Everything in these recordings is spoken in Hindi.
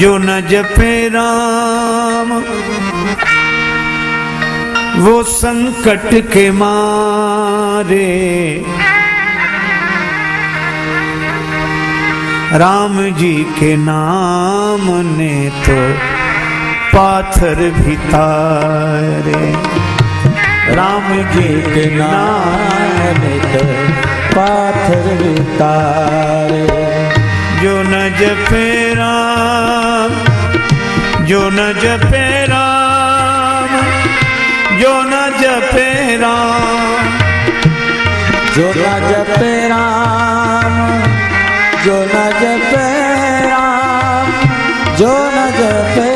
जो न जपे राम वो संकट के मारे। राम जी के नाम ने तो पाथर भी तारे। राम जी के नाम ने तो पाथर भी तारे। जो न जपे राम, जो न जपे राम, जो न जपे राम, जो न जपे राम, जो न जपे राम, जो न जपे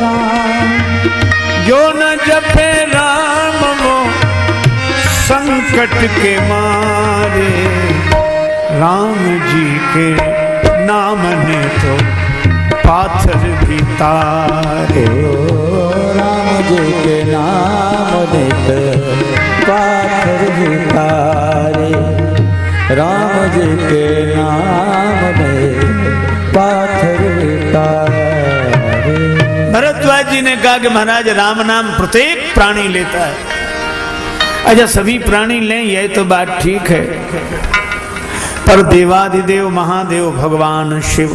राम, जो न जपे राम वो संकट के मारे। राम जी के नाम ने तो पाथर भी तारे। राम जी के नाम ने तो पाथर भी तारे। राम जी के नाम ने पाथर भी तारे। भरद्वाज जी ने कहा कि महाराज राम नाम प्रत्येक प्राणी लेता है। अच्छा सभी प्राणी लें यह तो बात ठीक है, पर देवाधिदेव महादेव भगवान शिव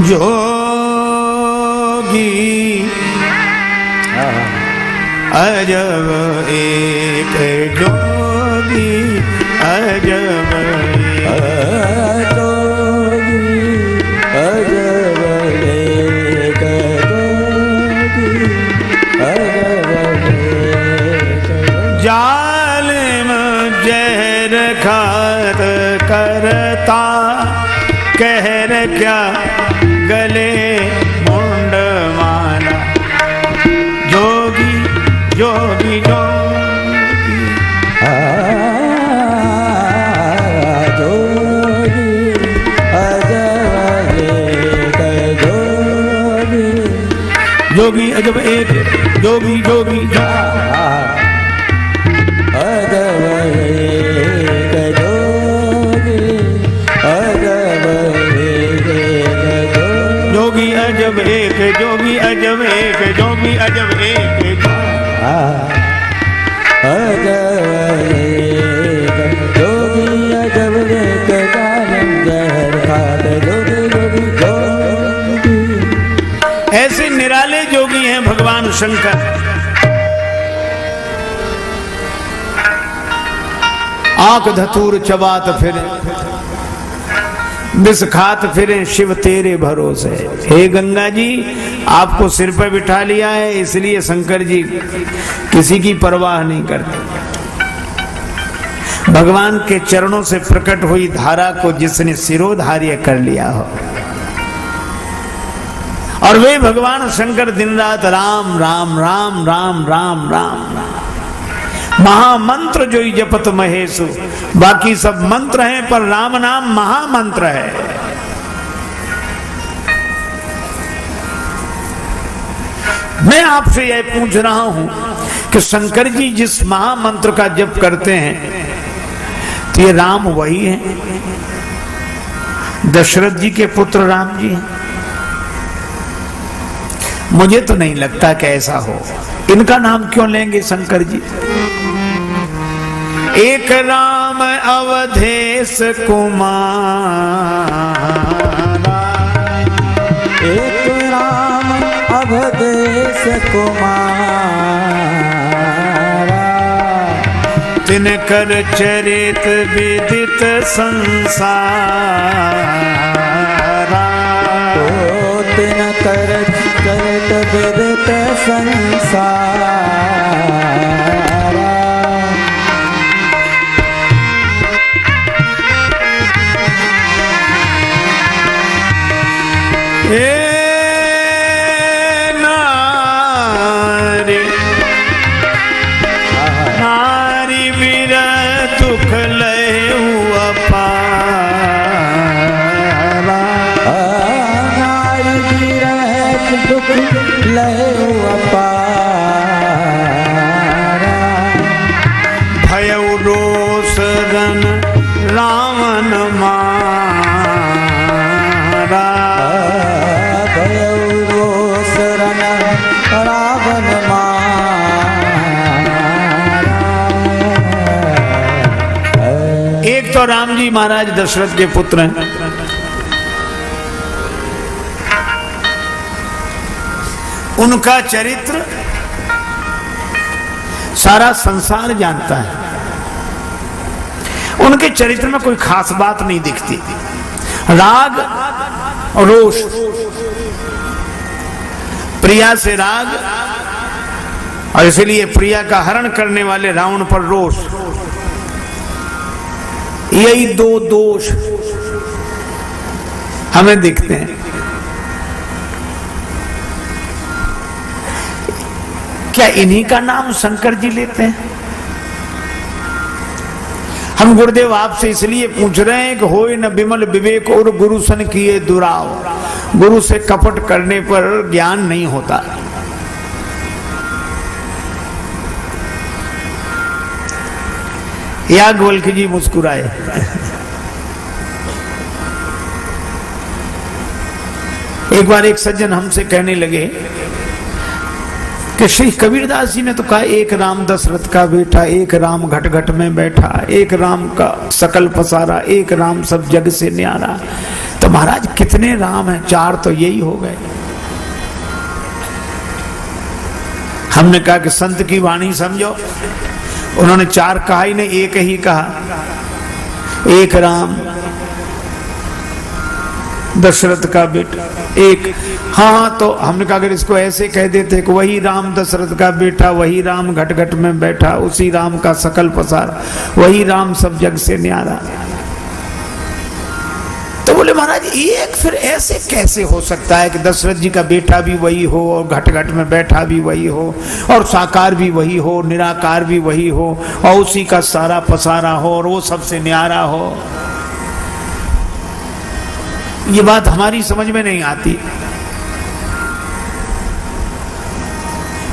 जोगी अजब एक जोगी अजब जोगी अजब एक जोगी अजब जालिम जहर खात करता कहर क्या गले मुंड माला। जोगी जोगी जोगी जोगी अजब एक जोगी। जोगी अजब एक जोगी जोगी अजब एक जोगी अजब जोगी अजब एक जोगी अजब एक जोगी अजब एक जोगी अजब एक जालिम जहर खात जोगी जोगी जोगी। ऐसे निराले जोगी हैं भगवान शंकर। आंख धतूर चबात फिरे, विष खात फिरे, शिव तेरे भरोसे। हे गंगा जी आपको सिर पर बिठा लिया है, इसलिए शंकर जी किसी की परवाह नहीं करते। भगवान के चरणों से प्रकट हुई धारा को जिसने सिरोधार्य कर लिया हो, और वे भगवान शंकर दिन रात राम राम राम राम राम राम राम महामंत्र जो ही जपत महेशु। बाकी सब मंत्र हैं पर राम नाम महामंत्र है। मैं आपसे यह पूछ रहा हूं कि शंकर जी जिस महामंत्र का जप करते हैं तो ये राम वही है, दशरथ जी के पुत्र राम जी हैं? मुझे तो नहीं लगता कि ऐसा हो। इनका नाम क्यों लेंगे शंकर जी? एक राम अवधेश कुमारा, एक राम अवधेश कुमारा। तिनकर चरित विदित संसारा। तिनकर चरित विदित संसारा। नारी नारी वीर दुख लय अपारा। नारी वीर दुख लय अपारा। तो राम जी महाराज दशरथ के पुत्र हैं। उनका चरित्र सारा संसार जानता है। उनके चरित्र में कोई खास बात नहीं दिखती। राग और रोष, प्रिया से राग और इसलिए प्रिया का हरण करने वाले रावण पर रोष, यही दो दोष हमें दिखते हैं। क्या इन्हीं का नाम शंकर जी लेते हैं? हम गुरुदेव आपसे इसलिए पूछ रहे हैं कि होय न विमल विवेक और गुरु सन किए दुराव। गुरु से कपट करने पर ज्ञान नहीं होता। याज्ञवल्क्य जी मुस्कुराए। एक बार एक सज्जन हमसे कहने लगे कि श्री कबीरदास जी ने तो कहा एक राम दशरथ का बेटा, एक राम घट घट में बैठा, एक राम का सकल पसारा, एक राम सब जग से न्यारा। तो महाराज कितने राम हैं? 4 तो यही हो गए। हमने कहा कि संत की वाणी समझो। उन्होंने 4 कहा ही नहीं, एक ही कहा, एक राम दशरथ का बेटा एक। हाँ, तो हमने कहा अगर इसको ऐसे कह देते कि वही राम दशरथ का बेटा, वही राम घट घट में बैठा, उसी राम का सकल पसारा, वही राम सब जग से न्यारा। तो बोले महाराज एक फिर ऐसे कैसे हो सकता है कि दशरथ जी का बेटा भी वही हो और घट घट में बैठा भी वही हो और साकार भी वही हो, निराकार भी वही हो और उसी का सारा पसारा हो और वो सबसे न्यारा हो? ये बात हमारी समझ में नहीं आती।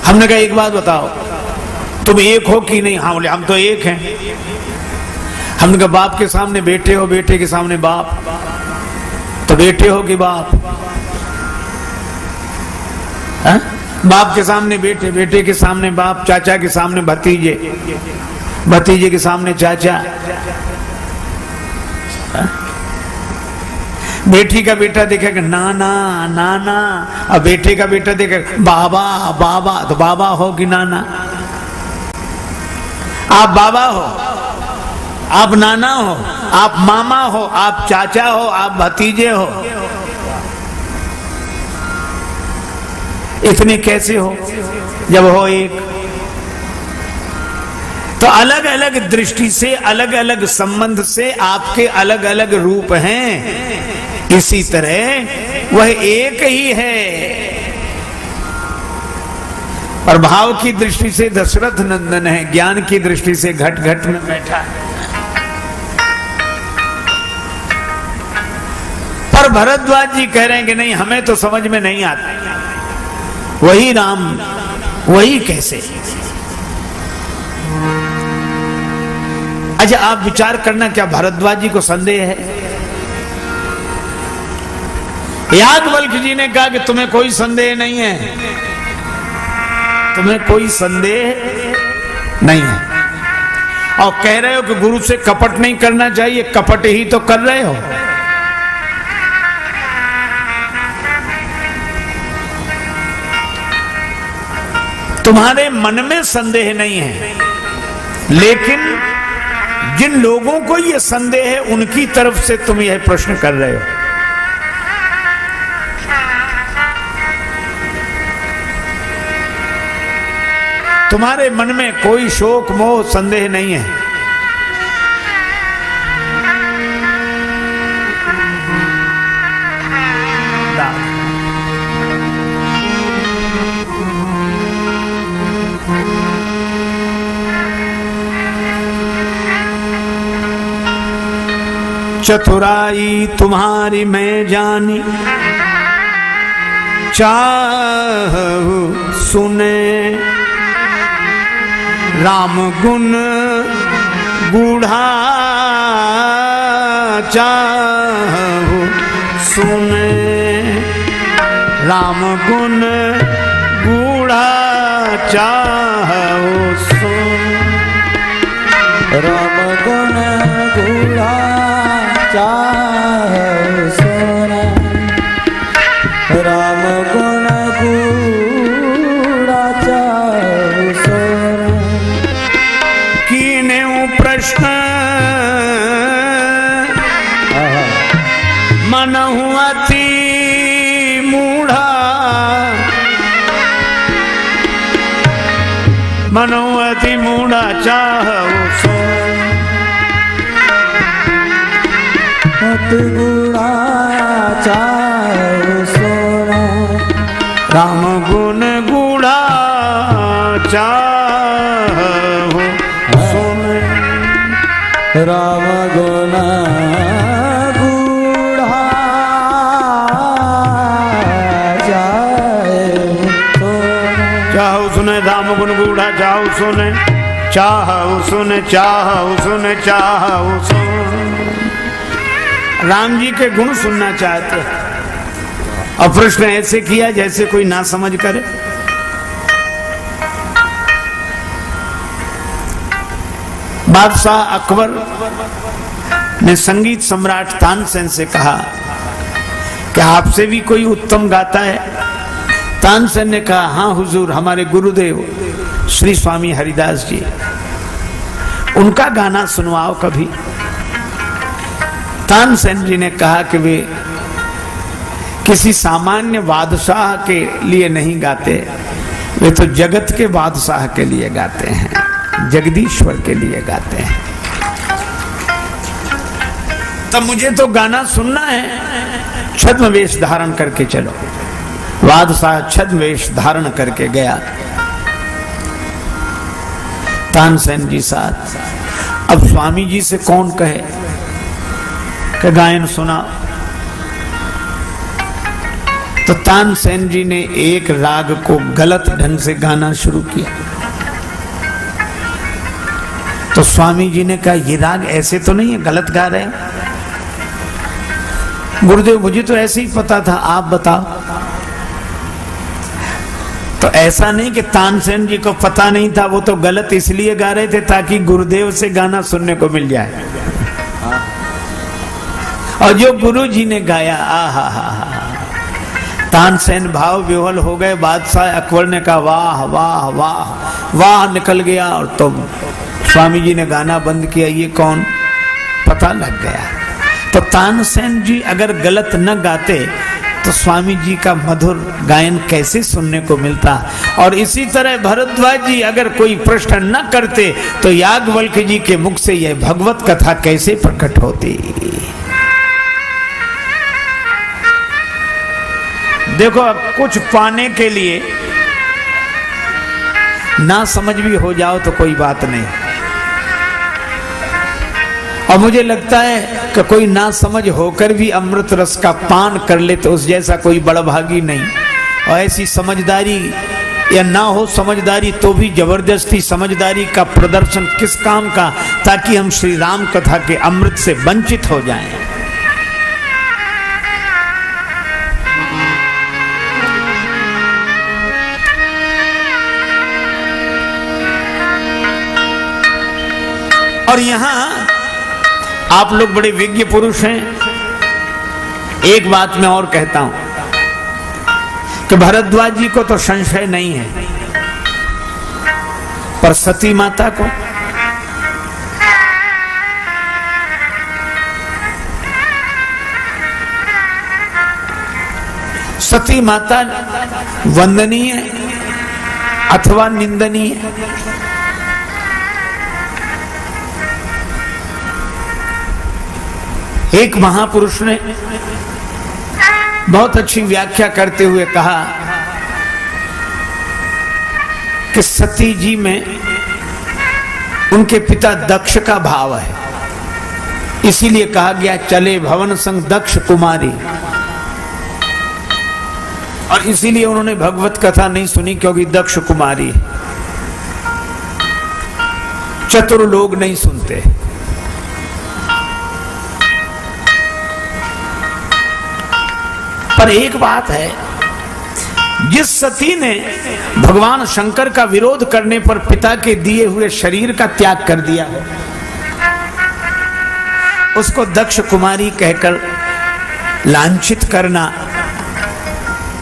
हमने कहा एक बात बताओ, तुम एक हो कि नहीं? हाँ बोले हम तो एक हैं। हमने कहा बाप के सामने बेटे हो, बेटे के सामने बाप, तो बेटे हो कि बाप? हा? बाप के सामने बेटे, बेटे के सामने बाप, चाचा के सामने भतीजे, भतीजे के सामने चाचा। हा? बेटी का बेटा देखेगा नाना नाना, अब बेटे का बेटा देखेगा बाबा बाबा, तो बाबा हो कि नाना? आप बाबा हो, आप नाना हो, आप मामा हो, आप चाचा हो, आप भतीजे हो। इतने कैसे हो जब हो एक? तो अलग अलग दृष्टि से, अलग अलग संबंध से आपके अलग अलग रूप हैं। इसी तरह वह एक ही है। और भाव की दृष्टि से दशरथ नंदन है, ज्ञान की दृष्टि से घट घट में बैठा है। पर भरद्वाज जी कह रहे हैं कि नहीं, हमें तो समझ में नहीं आता वही राम वही कैसे। अच्छा आप विचार करना, क्या भरद्वाज जी को संदेह है? याज्ञवल्क्य जी ने कहा कि तुम्हें कोई संदेह नहीं है, तुम्हें कोई संदेह नहीं है, और कह रहे हो कि गुरु से कपट नहीं करना चाहिए, कपट ही तो कर रहे हो। तुम्हारे मन में संदेह नहीं है, लेकिन जिन लोगों को यह संदेह है उनकी तरफ से तुम यह प्रश्न कर रहे हो। तुम्हारे मन में कोई शोक मोह संदेह नहीं है। चतुराई तुम्हारी मैं जानी, चाहू सुने राम गुण बूढ़ा, चाहू सुने राम गुण बूढ़ा, चाहू सुन राम गुण बूढ़ा, मनो अति मूढ़ा चाहऊ सो अति मूढ़ा चाहऊ सोना राम गुण गूढ़ा चाहऊ सोने राम गुण गूढ़ा चाहऊ सुने राम गुण गूढ़ा चाहऊ सुने चाहऊ सुने चाहऊ सुने चाहऊ सुने। राम जी के गुण सुनना चाहते हैं और प्रश्न ऐसे किया जैसे कोई ना समझ करे। बादशाह अकबर ने संगीत सम्राट तानसेन से कहा कि आपसे भी कोई उत्तम गाता है? तानसेन ने कहा हाँ हुजूर, हमारे गुरुदेव श्री स्वामी हरिदास जी, उनका गाना सुनवाओ कभी। तानसेन जी ने कहा कि वे किसी सामान्य बादशाह के लिए नहीं गाते, वे तो जगत के बादशाह के लिए गाते हैं, जगदीश्वर के लिए गाते हैं। तब मुझे तो गाना सुनना है, छद्म वेश धारण करके चलो। बादशाह छद्म वेश धारण करके गया तानसेन जी साथ। अब स्वामी जी से कौन कहे कि गायन सुना, तो तानसेन जी ने एक राग को गलत ढंग से गाना शुरू किया। तो स्वामी जी ने कहा ये राग ऐसे तो नहीं है, गलत गा रहे हैं। गुरुदेव मुझे तो ऐसे ही पता था, आप बताओ। तो ऐसा नहीं कि तानसेन जी को पता नहीं था, वो तो गलत इसलिए गा रहे थे ताकि गुरुदेव से गाना सुनने को मिल जाए। और जो गुरु जी ने गाया, आहा हा हा, तानसेन भाव विह्वल हो गए। बादशाह अकबर ने कहा वाह वाह वाह वाह निकल गया, और तुम स्वामी जी ने गाना बंद किया। ये कौन? पता लग गया। तो तानसेन जी अगर गलत न गाते तो स्वामी जी का मधुर गायन कैसे सुनने को मिलता। और इसी तरह भरद्वाज जी अगर कोई प्रश्न न करते तो याज्ञवल्क्य जी के मुख से यह भगवत कथा कैसे प्रकट होती। देखो, कुछ पाने के लिए ना समझ भी हो जाओ तो कोई बात नहीं, और मुझे लगता है कि कोई ना समझ होकर भी अमृत रस का पान कर ले तो उस जैसा कोई बड़भागी नहीं। और ऐसी समझदारी या ना हो समझदारी तो भी जबरदस्ती समझदारी का प्रदर्शन किस काम का, ताकि हम श्री राम कथा के अमृत से वंचित हो जाएं। और यहां आप लोग बड़े विज्ञ पुरुष हैं, एक बात मैं और कहता हूं कि भरद्वाज जी को तो संशय नहीं है, पर सती माता को सती माता वंदनीय अथवा निंदनीय? एक महापुरुष ने बहुत अच्छी व्याख्या करते हुए कहा कि सती जी में उनके पिता दक्ष का भाव है, इसीलिए कहा गया चले भवन संग दक्ष कुमारी। और इसीलिए उन्होंने भगवत कथा नहीं सुनी, क्योंकि दक्ष कुमारी। चतुर लोग नहीं सुनते। पर एक बात है, जिस सती ने भगवान शंकर का विरोध करने पर पिता के दिए हुए शरीर का त्याग कर दिया है, उसको दक्ष कुमारी कहकर लांछित करना,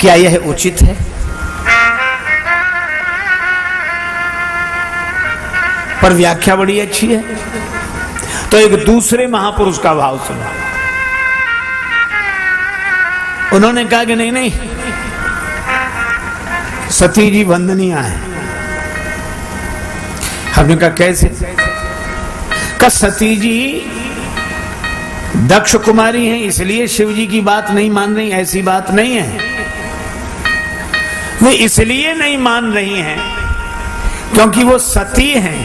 क्या यह उचित है? पर व्याख्या बड़ी अच्छी है। तो एक दूसरे महापुरुष का भाव सुना। उन्होंने कहा कि नहीं नहीं, सती जी वंदनीय है, हमने कहा कैसे? का सती जी दक्ष कुमारी हैं इसलिए शिव जी की बात नहीं मान रही, ऐसी बात नहीं है। वे इसलिए नहीं मान रही हैं क्योंकि वो सती हैं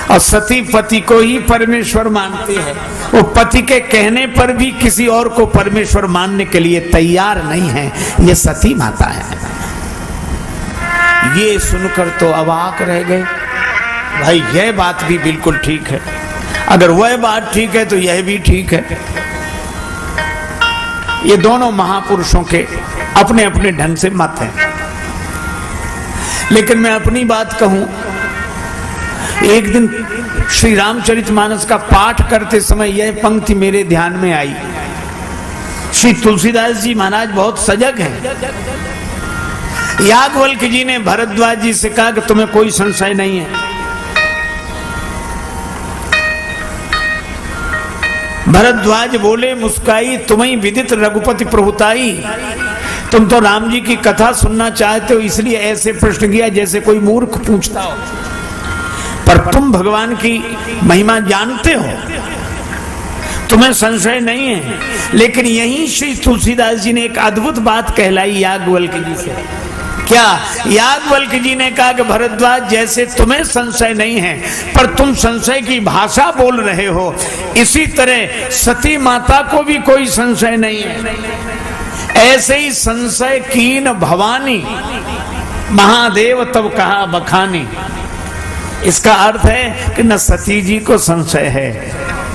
और सती पति को ही परमेश्वर मानती है। वो पति के कहने पर भी किसी और को परमेश्वर मानने के लिए तैयार नहीं है। ये सती माता है। ये सुनकर तो अवाक रह गए। भाई यह बात भी बिल्कुल ठीक है, अगर वह बात ठीक है तो यह भी ठीक है। ये दोनों महापुरुषों के अपने अपने ढंग से मत हैं। लेकिन मैं अपनी बात कहूं, एक दिन श्री रामचरितमानस का पाठ करते समय यह पंक्ति मेरे ध्यान में आई। श्री तुलसीदास जी महाराज बहुत सजग हैं। याज्ञवल्क्य जी ने भरद्वाज जी से कहा कि तुम्हें कोई संशय नहीं है। भरद्वाज बोले मुस्काई तुम्हें विदित रघुपति प्रभुताई। तुम तो राम जी की कथा सुनना चाहते हो इसलिए ऐसे प्रश्न किया जैसे कोई मूर्ख पूछता हो, पर तुम भगवान की महिमा जानते हो, तुम्हें संशय नहीं है। लेकिन यही श्री तुलसीदास जी ने एक अद्भुत बात कहलाई याज्ञवल्क्य जी से। क्या? याज्ञवल्क्य जी ने कहा कि भरद्वाज जैसे तुम्हें संशय नहीं है पर तुम संशय की भाषा बोल रहे हो, इसी तरह सती माता को भी कोई संशय नहीं है। ऐसे ही संशय कीन भवानी महादेव तब कहा बखानी। इसका अर्थ है कि न सती जी को संशय है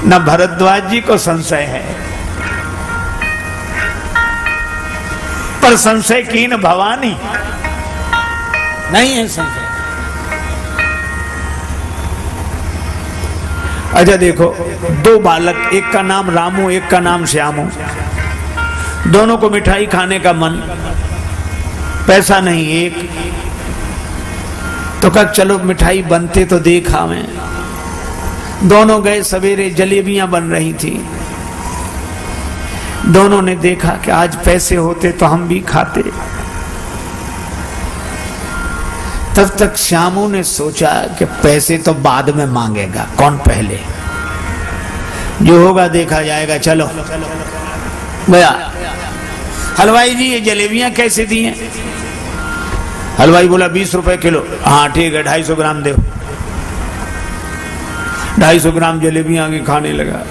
न भरद्वाज जी को संशय है, पर संशय कीन भवानी नहीं है संशय। अच्छा देखो, दो बालक, एक का नाम रामू एक का नाम श्यामू, दोनों को मिठाई खाने का मन, पैसा नहीं एक, तो कहा चलो मिठाई बनते तो देखा मैं। दोनों गए, सवेरे जलेबियां बन रही थी। दोनों ने देखा कि आज पैसे होते तो हम भी खाते। तब तक श्यामू ने सोचा कि पैसे तो बाद में मांगेगा, कौन पहले, जो होगा देखा जाएगा। चलो गया। हलवाई जी ये जलेबियां कैसे दी हैं? हलवाई बोला 20 रुपए किलो। हाँ ठीक है, 250 ग्राम दो। 250 ग्राम जलेबियां आगे खाने लगा।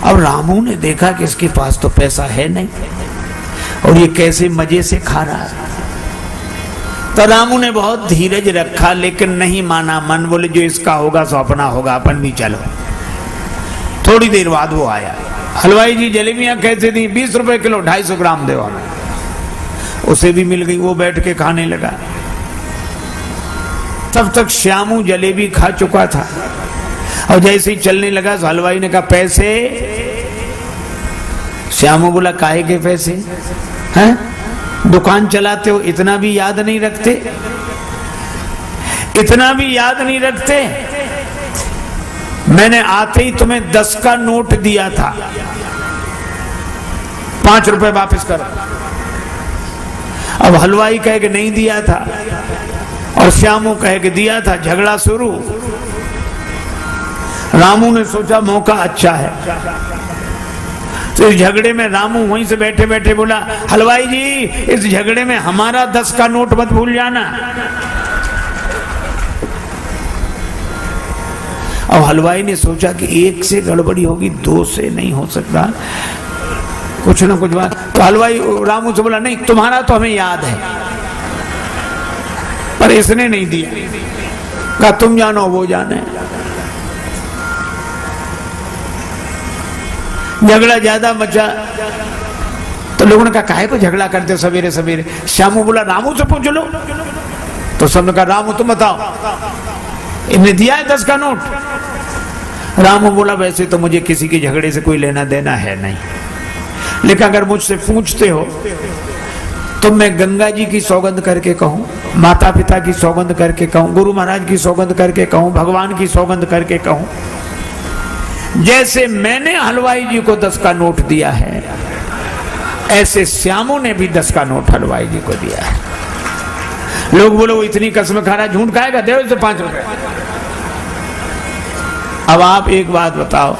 अब रामू ने देखा कि इसके पास तो पैसा है नहीं और ये कैसे मजे से खा रहा है। तो रामू ने बहुत धीरज रखा लेकिन नहीं माना मन। बोले जो इसका होगा सो अपना होगा, अपन भी चलो। थोड़ी देर बाद वो आया। हलवाई जी जलेबियां कैसे दी? 20 रुपए किलो, 250 ग्राम दो हमें। उसे भी मिल गई, वो बैठ के खाने लगा। तब तक श्यामू जलेबी खा चुका था और जैसे ही चलने लगा तो हलवाई ने कहा पैसे। श्यामू बोला काहे के पैसे हैं? दुकान चलाते हो, इतना भी याद नहीं रखते? इतना भी याद नहीं रखते? मैंने आते ही तुम्हें 10 का नोट दिया था, 5 रुपए वापस करो। अब हलवाई कहे कि नहीं दिया था और श्यामू कहे कि दिया था। झगड़ा शुरू। रामू ने सोचा मौका अच्छा है, तो इस झगड़े में रामू वहीं से बैठे बैठे बोला हलवाई जी इस झगड़े में हमारा 10 का नोट मत भूल जाना। अब हलवाई ने सोचा कि 1 से गड़बड़ी होगी, 2 से नहीं हो सकता, कुछ ना कुछ बात। तो हलवाई रामू से बोला नहीं तुम्हारा तो हमें याद है पर इसने नहीं दिया। कहा तुम जानो वो जाने। झगड़ा ज्यादा मचा तो लोगों ने कहा काहे को झगड़ा करते हो सवेरे सवेरे? श्यामू बोला रामू से पूछ लो। तो सबने कहा रामू तुम बताओ, इन्हें दिया है 10 का नोट? रामू बोला वैसे तो मुझे किसी के झगड़े से कोई लेना देना है नहीं, लेकिन अगर मुझसे पूछते हो तो मैं गंगा जी की सौगंध करके कहूं, माता पिता की सौगंध करके कहूं, गुरु महाराज की सौगंध करके कहूं, भगवान की सौगंध करके कहूं, जैसे मैंने हलवाई जी को 10 का नोट दिया है ऐसे श्यामू ने भी 10 का नोट हलवाई जी को दिया है। लोग बोले वो इतनी कसम खा रहा है, झूठ खाएगा, दे उसे 5 रुपए। अब आप एक बात बताओ,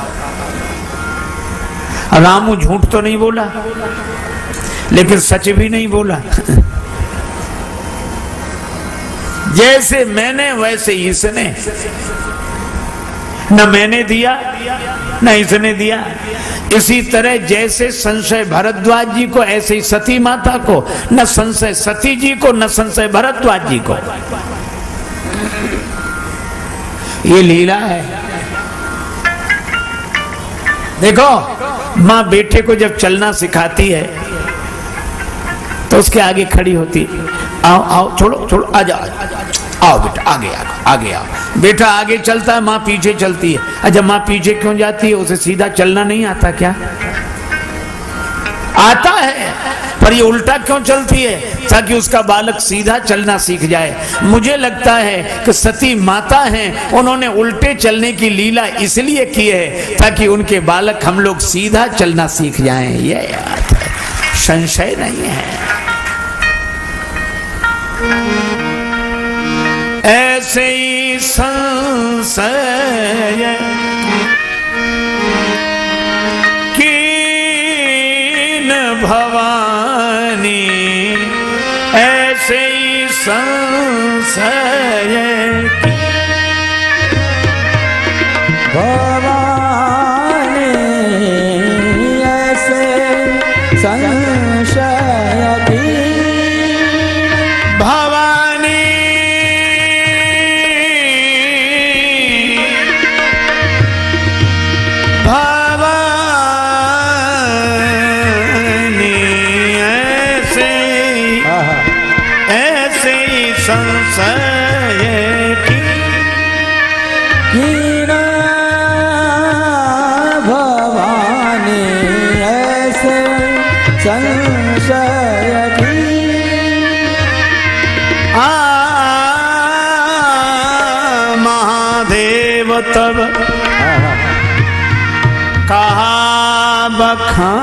रामू झूठ तो नहीं बोला लेकिन सच भी नहीं बोला। जैसे मैंने वैसे इसने, न मैंने दिया न इसने दिया। इसी तरह जैसे संशय भरद्वाज जी को, ऐसे ही सती माता को, न संशय सती जी को न संशय भरद्वाज जी को। ये लीला है। देखो, मां बेटे को जब चलना सिखाती है तो उसके आगे खड़ी होती, आओ आओ, छोड़ो छोड़ो, आ जाओ, आओ बेटा, आगे आओ, आगे आओ। बेटा आगे चलता है, माँ पीछे चलती है। अच्छा, माँ पीछे क्यों जाती है? उसे सीधा चलना नहीं आता क्या? आता है, पर ये उल्टा क्यों चलती है? ताकि उसका बालक सीधा चलना सीख जाए। मुझे लगता है कि सती माता हैं, उन्होंने उल्टे चलने की लीला इसलिए की है ताकि उनके बालक हम लोग सीधा चलना सीख जाएं। ये याद है, संशय नहीं है। ऐसे ही संशय कीन भवानी, ऐसे ही संशय भवानी, ऐसे संशय कीन भवानी, संशय कीन भवानी, ऐसे संशय महादेव तब कहा बखानी,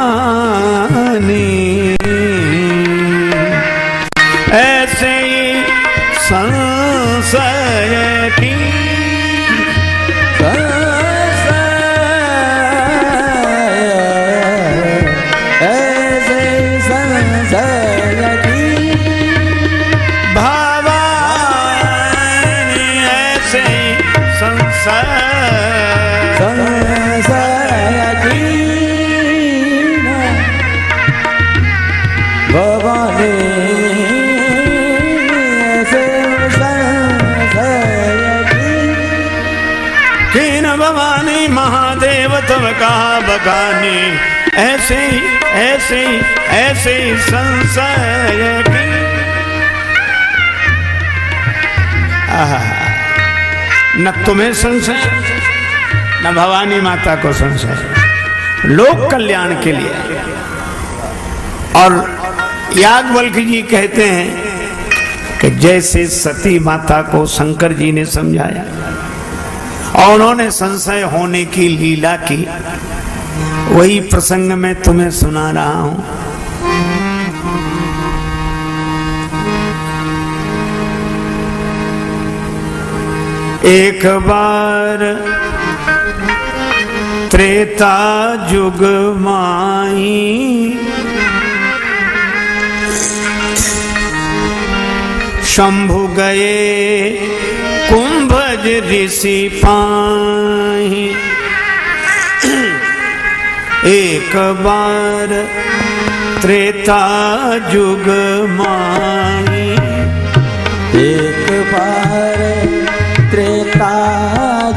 ऐसे ही संशय की ऐसे संशय की भवानी, ऐसे संशय की भवानी, भवानी महादेव तब कहा बखानी, ऐसे ही ऐसे ही ऐसे ही संशय की। न तुम्हें संशय न भवानी माता को संशय, लोक कल्याण के लिए। और याज्ञवल्क्य जी कहते हैं कि जैसे सती माता को शंकर जी ने समझाया और उन्होंने संशय होने की लीला की, वही प्रसंग मैं तुम्हें सुना रहा हूं। एक बार त्रेता युग माई, शंभु गए कुंभज ऋषि पाहि, एक बार त्रेता युग माई, एक बार त्रेता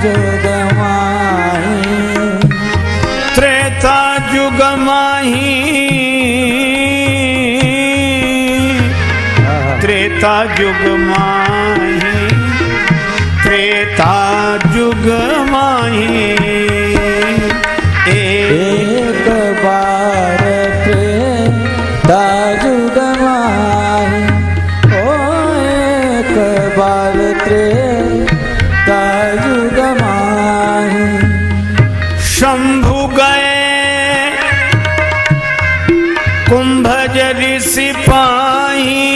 युग माही, त्रेता युग माही, त्रेता युग माही, त्रेता युग माही। एक बार त्रेता युग माही, ओ एक बार त्रेता युग माही, शंभु गए कुंभज ऋषि पाहि,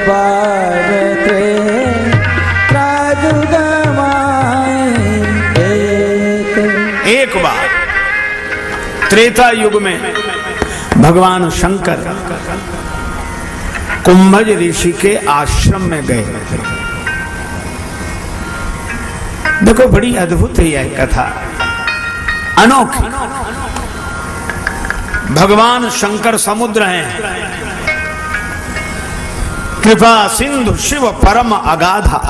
बार त्रेता युग माही एक बार त्रेता युग में भगवान शंकर कुंभज ऋषि के आश्रम में गए। देखो बड़ी अद्भुत है यह कथा, अनोखी। भगवान शंकर समुद्र हैं, कृपा सिंधु शिव परम अगाधा।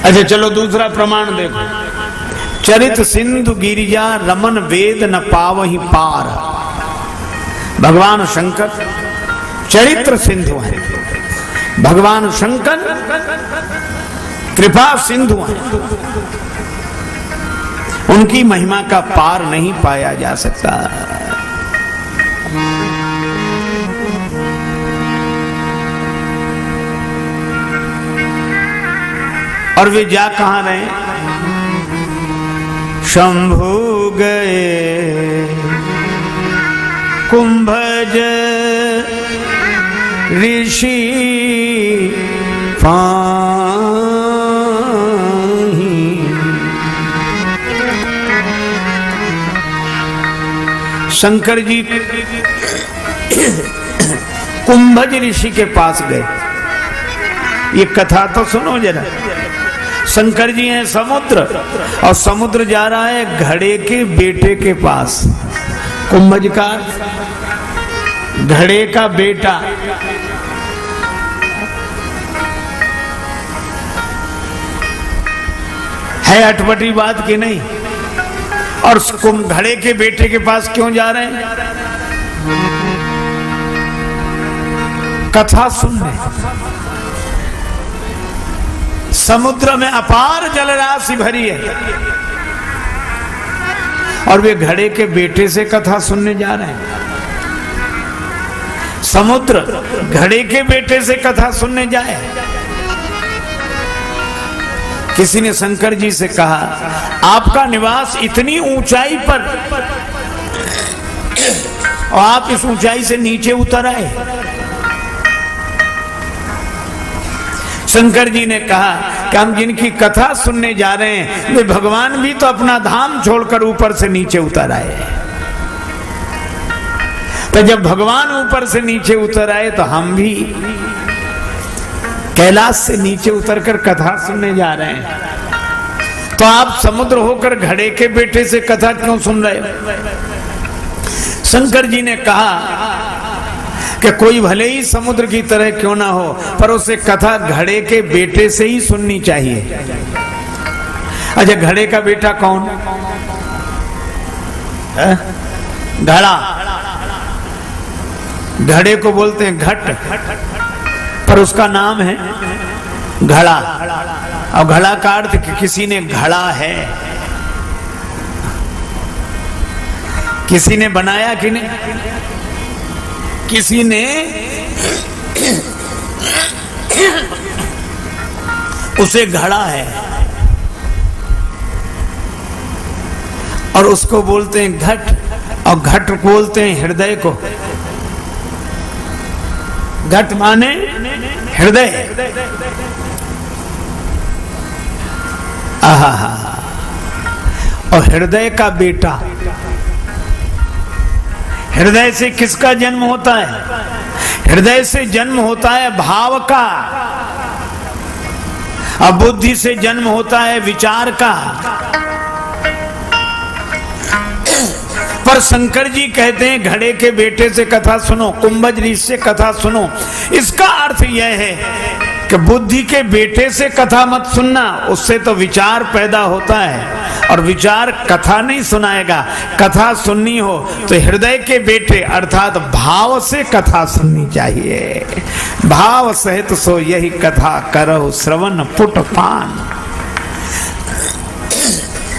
अच्छा चलो दूसरा प्रमाण देखो। चरित सिंधु गिरिजा रमन वेद न पावहि पार। भगवान शंकर चरित्र सिंधु हैं, भगवान शंकर कृपा सिंधु हैं, उनकी महिमा का पार नहीं पाया जा सकता। और वे जा कहां रहे? शंभु गए कुंभज ऋषि पाही। शंकर जी कुंभज ऋषि के पास गए। ये कथा तो सुनो जरा। शंकर जी हैं समुद्र, और समुद्र जा रहा है घड़े के बेटे के पास। कुंभज का घड़े का बेटा। है अटपटी बात कि नहीं? और घड़े के बेटे के पास क्यों जा रहे हैं? कथा सुनने। समुद्र में अपार जलराशि भरी है और वे घड़े के बेटे से कथा सुनने जा रहे हैं। समुद्र घड़े के बेटे से कथा सुनने जाए। किसी ने शंकर जी से कहा, आपका निवास इतनी ऊंचाई पर और आप इस ऊंचाई से नीचे उतर आए। शंकर जी ने कहा कि हम जिनकी कथा सुनने जा रहे हैं वे भगवान भी तो अपना धाम छोड़कर ऊपर से नीचे उतर आए। तो जब भगवान ऊपर से नीचे उतर आए तो हम भी कैलाश से नीचे उतरकर कथा सुनने जा रहे हैं। तो आप समुद्र होकर घड़े के बेटे से कथा क्यों सुन रहे हो? शंकर जी ने कहा कि कोई भले ही समुद्र की तरह क्यों ना हो, पर उसे कथा घड़े के बेटे से ही सुननी चाहिए। अच्छा घड़े का बेटा कौन है? घड़ा। घड़े को बोलते हैं घट, पर उसका नाम है घड़ा। और घड़ा का अर्थ कि किसी ने घड़ा है, किसी ने बनाया कि नहीं? किसी ने उसे घड़ा है और उसको बोलते हैं घट, और घट को बोलते हैं हृदय को। घट माने हृदय। आहा, और हृदय का बेटा। हृदय से किसका जन्म होता है? हृदय से जन्म होता है भाव का, और बुद्धि से जन्म होता है विचार का। पर शंकर जी कहते हैं घड़े के बेटे से कथा सुनो, कुंभज ऋषि से कथा सुनो। इसका अर्थ यह है कि बुद्धि के बेटे से कथा मत सुनना, उससे तो विचार पैदा होता है और विचार कथा नहीं सुनाएगा। कथा सुननी हो तो हृदय के बेटे अर्थात भाव से कथा सुननी चाहिए। भाव सहित सो यही कथा करो श्रवण पुट पान।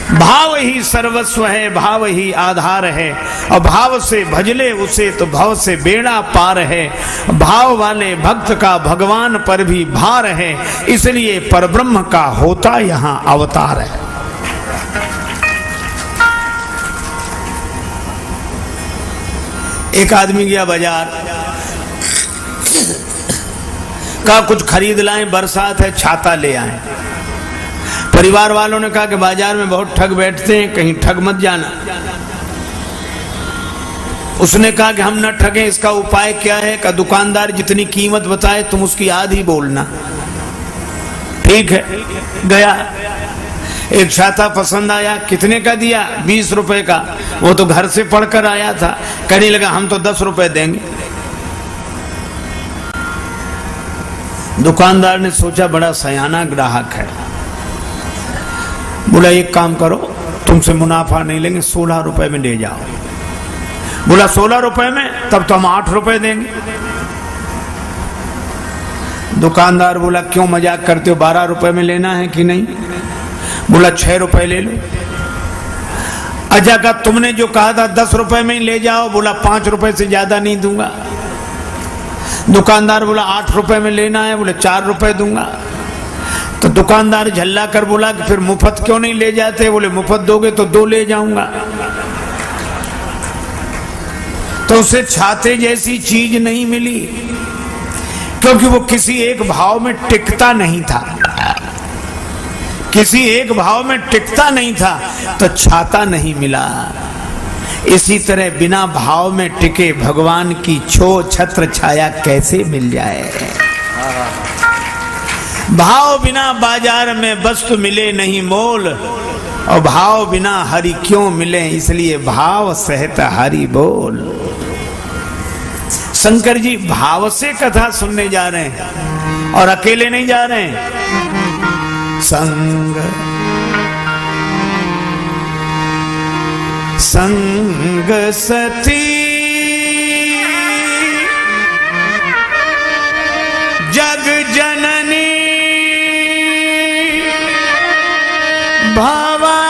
भाव ही सर्वस्व है, भाव ही आधार है, और भाव से भजले उसे तो भव से बेड़ा पार है। भाव वाले भक्त का भगवान पर भी भार है, इसलिए परब्रह्म का होता यहाँ अवतार है। एक आदमी गया बाजार, कहा कुछ खरीद लाएं, बरसात है, छाता ले आए। परिवार वालों ने कहा कि बाजार में बहुत ठग बैठते हैं, कहीं ठग मत जाना। उसने कहा कि हम न ठगे, इसका उपाय क्या है? का दुकानदार जितनी कीमत बताए तुम उसकी आधी बोलना। ठीक है, गया, एक छाता पसंद आया, कितने का दिया? 20 रुपए का। वो तो घर से पढ़कर आया था, कहने लगा हम तो 10 रुपए देंगे। दुकानदार ने सोचा बड़ा सयाना ग्राहक है, बोला एक काम करो, तुमसे मुनाफा नहीं लेंगे, 16 रुपए में ले जाओ। बोला 16 रुपए में? तब तो हम 8 रुपए देंगे। दुकानदार बोला क्यों मजाक करते हो, 12 रुपए में लेना है कि नहीं? बोला 6 रुपए ले लो। अच्छा का तुमने जो कहा था 10 रुपए में ही ले जाओ। बोला 5 रुपए से ज्यादा नहीं दूंगा। दुकानदार बोला 8 रुपए में लेना है। बोले 4 रुपए दूंगा। तो दुकानदार झल्ला कर बोला कि फिर मुफ्त क्यों नहीं ले जाते? बोले मुफ्त दोगे तो 2 ले जाऊंगा। तो उसे छाते जैसी चीज नहीं मिली, क्योंकि वो किसी एक भाव में टिकता नहीं था, किसी एक भाव में टिकता नहीं था, तो छाता नहीं मिला। इसी तरह बिना भाव में टिके भगवान की छो छत्र छाया कैसे मिल जाए? भाव बिना बाजार में वस्तु मिले नहीं मोल, और भाव बिना हरि क्यों मिले, इसलिए भाव सहित हरि बोल। शंकर जी भाव से कथा सुनने जा रहे हैं और अकेले नहीं जा रहे हैं। संग सती जग जननी भवानी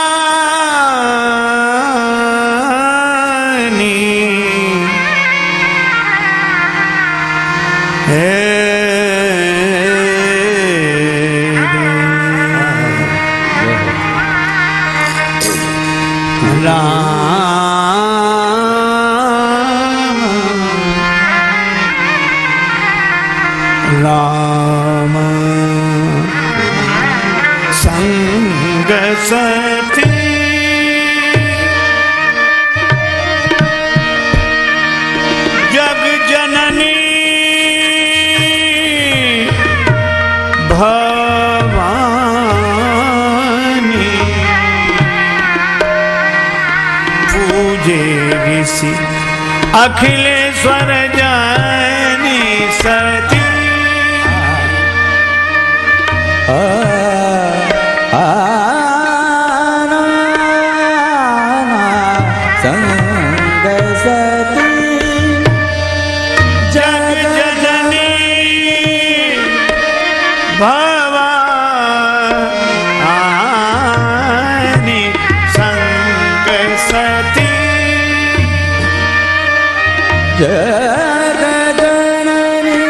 राम संग सती जग जननी भवानी पूजे ऋषि अखिलेश्वर जानी सती। संग सती जग जननी भवानी संग सती जग जननी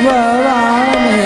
भवानी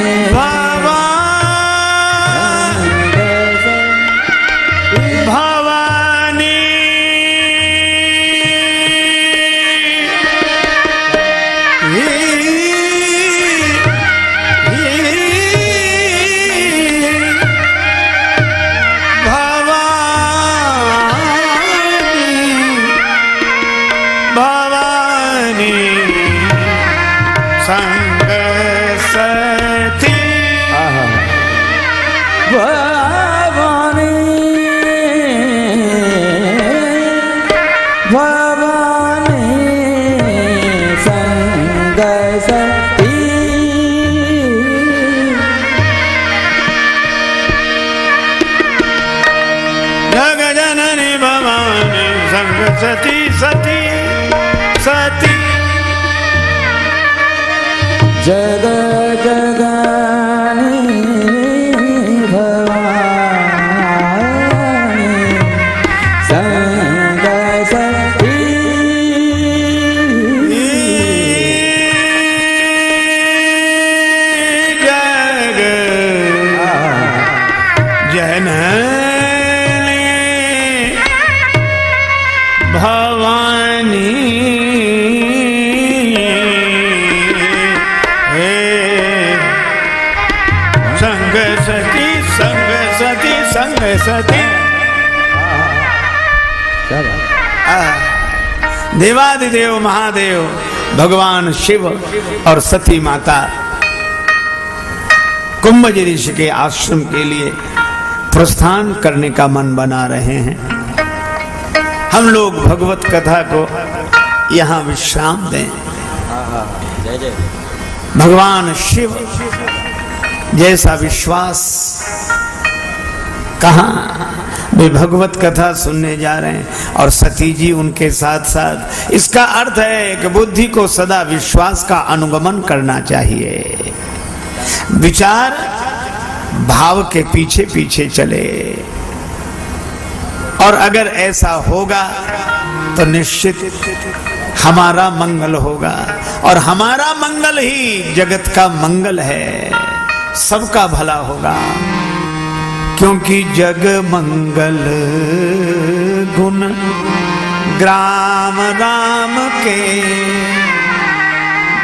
सती सती सती जग जगानी भवानी संग सती जग जननी भवानी संग सती। क्या बात। देवादिदेव महादेव भगवान शिव और सती माता कुंभज ऋषि के आश्रम के लिए प्रस्थान करने का मन बना रहे हैं। हम लोग भगवत कथा को यहाँ विश्राम दें। जय जय। भगवान शिव जैसा विश्वास कहाँ, वे भगवत कथा सुनने जा रहे हैं और सती जी उनके साथ साथ। इसका अर्थ है कि बुद्धि को सदा विश्वास का अनुगमन करना चाहिए, विचार भाव के पीछे पीछे चले। और अगर ऐसा होगा तो निश्चित हमारा मंगल होगा, और हमारा मंगल ही जगत का मंगल है, सबका भला होगा। क्योंकि जग मंगल गुण ग्राम राम के,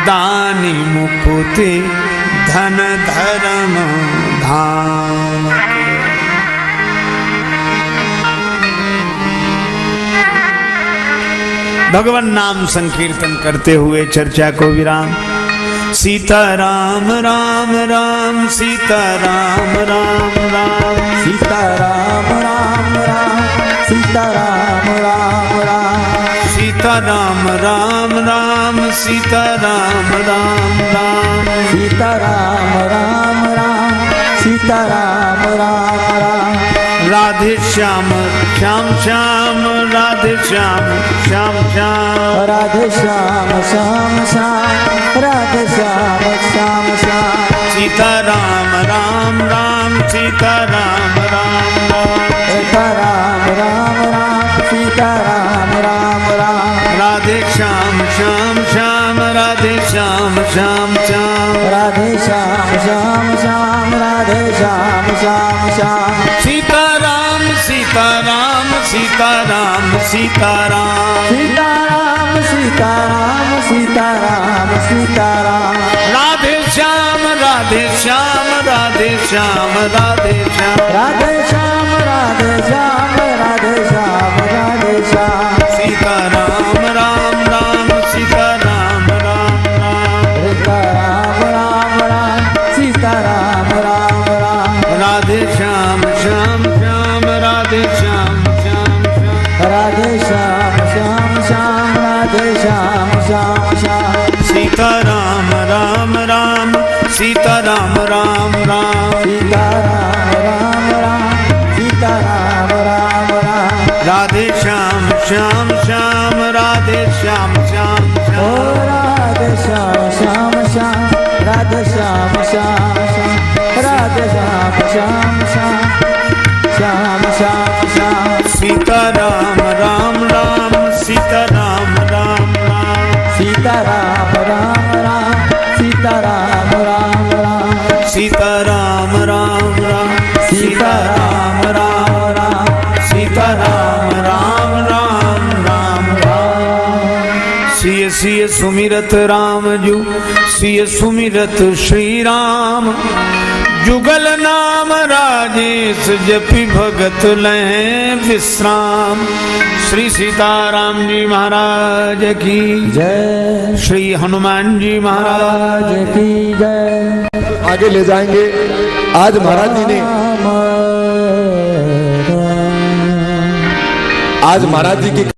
दानी मुकुति धन धर्म धाम के। भगवान नाम संकीर्तन करते हुए चर्चा को विराम। सीता राम राम राम, सीता राम राम राम, सीता राम राम राम, सीता राम राम राम, सीता राम राम राम, सीता राम राम राम, सीता राम राम राम, सीता राम राम राम। राधे श्याम श्याम श्याम, राधे श्याम श्याम श्याम, राधे श्याम श्याम श्याम, राधे श्याम श्याम श्याम। सीता राम राम राम, सीता राम राम राम, सीता राम राम राम, सीता राम राम राम। राधे श्याम श्याम श्याम, राधे श्याम श्याम श्याम, राधे श्याम श्याम श्याम, राधे श्याम श्याम श्याम। सीता राम सीता राम, सीता राम सीता राम, सीता राम सीता राम, सीता राम सीता राम। राधे श्याम राधे श्याम, राधे श्याम राधे श्याम, राधे श्याम राधे श्याम, राधे श्याम राधे श्याम। सीता राम राम राम, सीता राम राम राम, सीता राम राम राम, सीता राम राम राम। राधे श्याम श्याम श्याम, राधे श्याम श्याम श्याम, राधे श्याम श्याम श्याम, राधे श्याम श्याम श्याम। सीता राम राम राम, सीता राम राम राम, सीता राम राम राम, सीता राम राम राम। राधे श्याम श्याम श्याम, राधे श्याम श्याम ओ श्याम, राधे श्याम श्याम श्याम, राधे श्याम श्याम श्याम, राधे श्याम श्याम श्याम, श्याम श्याम श्याम। सीता राम राम राम, सीता राम राम राम, सीता राम राम राम, सीता राम राम राम, सीता राम राम राम, सीता राम राम राम, सीता राम राम राम राम राम। सिय सिय सुमिरत राम जू, सिय सुमिरत श्री राम, जुगल नाम राजेश जपि भगत लें विश्राम। श्री सीताराम जी महाराज की जय, श्री हनुमान जी महाराज राज की जय। आगे ले जाएंगे। आज महाराज जी ने आज महाराज जी की